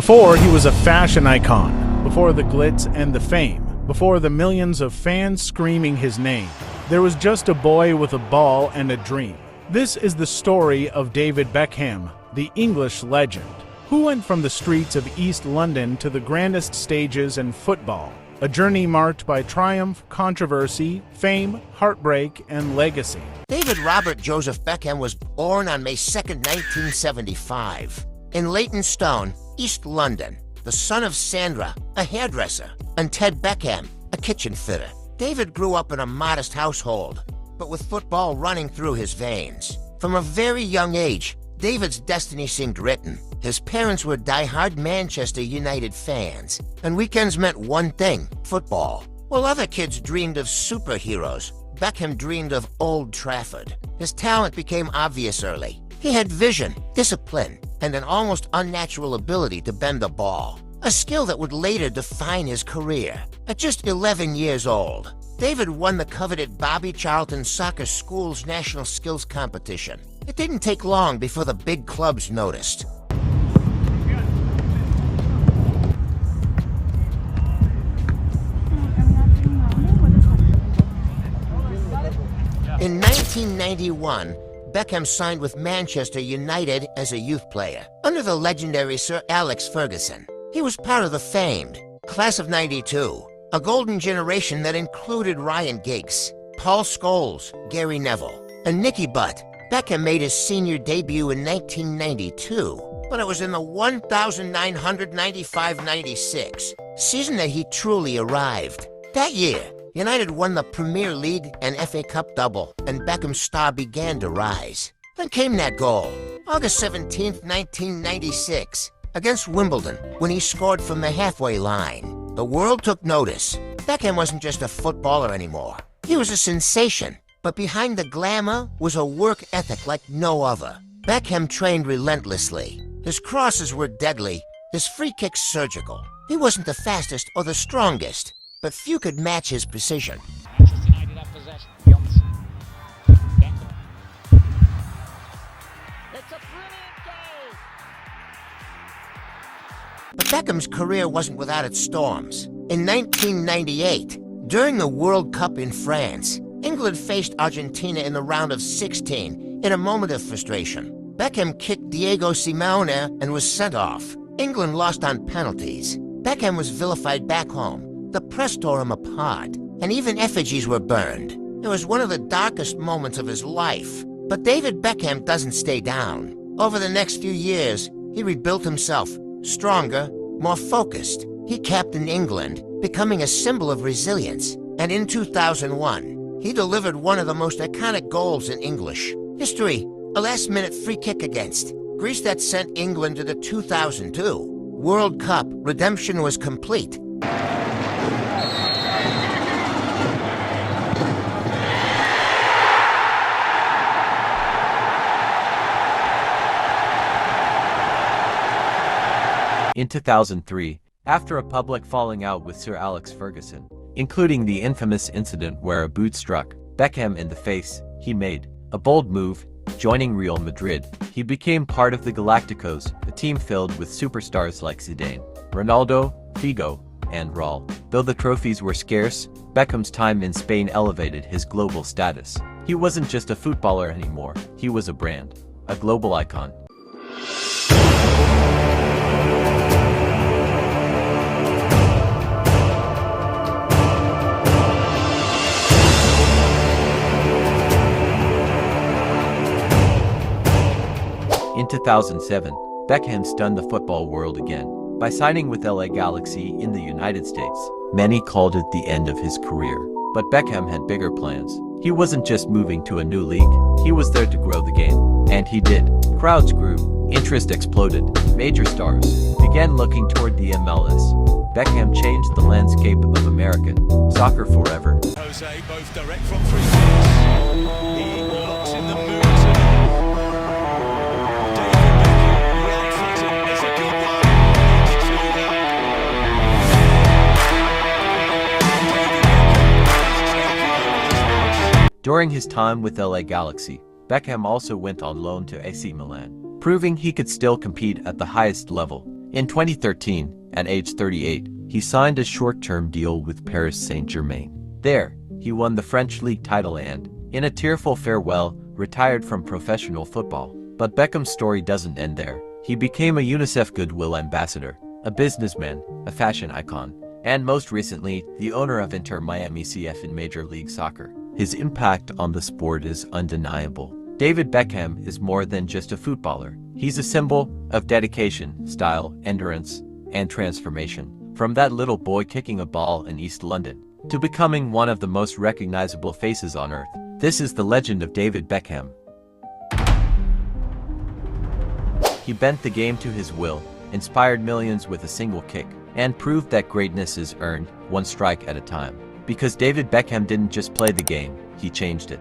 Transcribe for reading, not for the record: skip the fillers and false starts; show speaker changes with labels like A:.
A: Before, he was a fashion icon. Before the glitz and the fame. Before the millions of fans screaming his name. There was just a boy with a ball and a dream. This is the story of David Beckham, the English legend, who went from the streets of East London to the grandest stages in football. A journey marked by triumph, controversy, fame, heartbreak, and legacy.
B: David Robert Joseph Beckham was born on May 2nd, 1975, in Leytonstone, East London, the son of Sandra, a hairdresser, and Ted Beckham, a kitchen fitter. David grew up in a modest household, but with football running through his veins. From a very young age, David's destiny seemed written. His parents were die-hard Manchester United fans, and weekends meant one thing: football. While other kids dreamed of superheroes, Beckham dreamed of Old Trafford. His talent became obvious early. He had vision, discipline, and an almost unnatural ability to bend the ball, a skill that would later define his career. At just 11 years old, David won the coveted Bobby Charlton Soccer School's National Skills Competition. It didn't take long before the big clubs noticed. In 1991, Beckham signed with Manchester United as a youth player, under the legendary Sir Alex Ferguson. He was part of the famed Class of '92, a golden generation that included Ryan Giggs, Paul Scholes, Gary Neville, and Nicky Butt. Beckham made his senior debut in 1992, but it was in the 1995-96 season that he truly arrived. That year, United won the Premier League and FA Cup double, and Beckham's star began to rise. Then came that goal, August 17, 1996, against Wimbledon, when he scored from the halfway line. The world took notice. Beckham wasn't just a footballer anymore. He was a sensation, but behind the glamour was a work ethic like no other. Beckham trained relentlessly. His crosses were deadly, his free kicks surgical. He wasn't the fastest or the strongest, but few could match his precision.
C: Manchester United have possession. Johnson. Beckham. It's a brilliant goal.
B: But Beckham's career wasn't without its storms. In 1998, during the World Cup in France, England faced Argentina in the round of 16 in a moment of frustration. Beckham kicked Diego Simeone and was sent off. England lost on penalties. Beckham was vilified back home. The press tore him apart, and even effigies were burned. It was one of the darkest moments of his life. But David Beckham doesn't stay down. Over the next few years, he rebuilt himself, stronger, more focused. He captained England, becoming a symbol of resilience. And in 2001, he delivered one of the most iconic goals in English history, a last-minute free kick against Greece that sent England to the 2002 World Cup. Redemption was complete.
D: In 2003, after a public falling out with Sir Alex Ferguson, including the infamous incident where a boot struck Beckham in the face, he made a bold move, joining Real Madrid. He became part of the Galacticos, a team filled with superstars like Zidane, Ronaldo, Figo, and Raul. Though the trophies were scarce, Beckham's time in Spain elevated his global status. He wasn't just a footballer anymore, he was a brand, a global icon. In 2007, Beckham stunned the football world again by signing with LA Galaxy in the United States. Many called it the end of his career, but Beckham had bigger plans. He wasn't just moving to a new league, he was there to grow the game. And he did. Crowds grew, interest exploded, major stars began looking toward the MLS. Beckham changed the landscape of American soccer forever.
E: Jose, both direct from free kicks. He looks in the mood to
D: During his time with LA Galaxy, Beckham also went on loan to AC Milan, proving he could still compete at the highest level. In 2013, at age 38, he signed a short-term deal with Paris Saint-Germain. There, he won the French league title and, in a tearful farewell, retired from professional football. But Beckham's story doesn't end there. He became a UNICEF Goodwill Ambassador, a businessman, a fashion icon, and most recently, the owner of Inter Miami CF in Major League Soccer. His impact on the sport is undeniable. David Beckham is more than just a footballer. He's a symbol of dedication, style, endurance, and transformation. From that little boy kicking a ball in East London to becoming one of the most recognizable faces on earth. This is the legend of David Beckham. He bent the game to his will, inspired millions with a single kick, and proved that greatness is earned one strike at a time. Because David Beckham didn't just play the game, he changed it.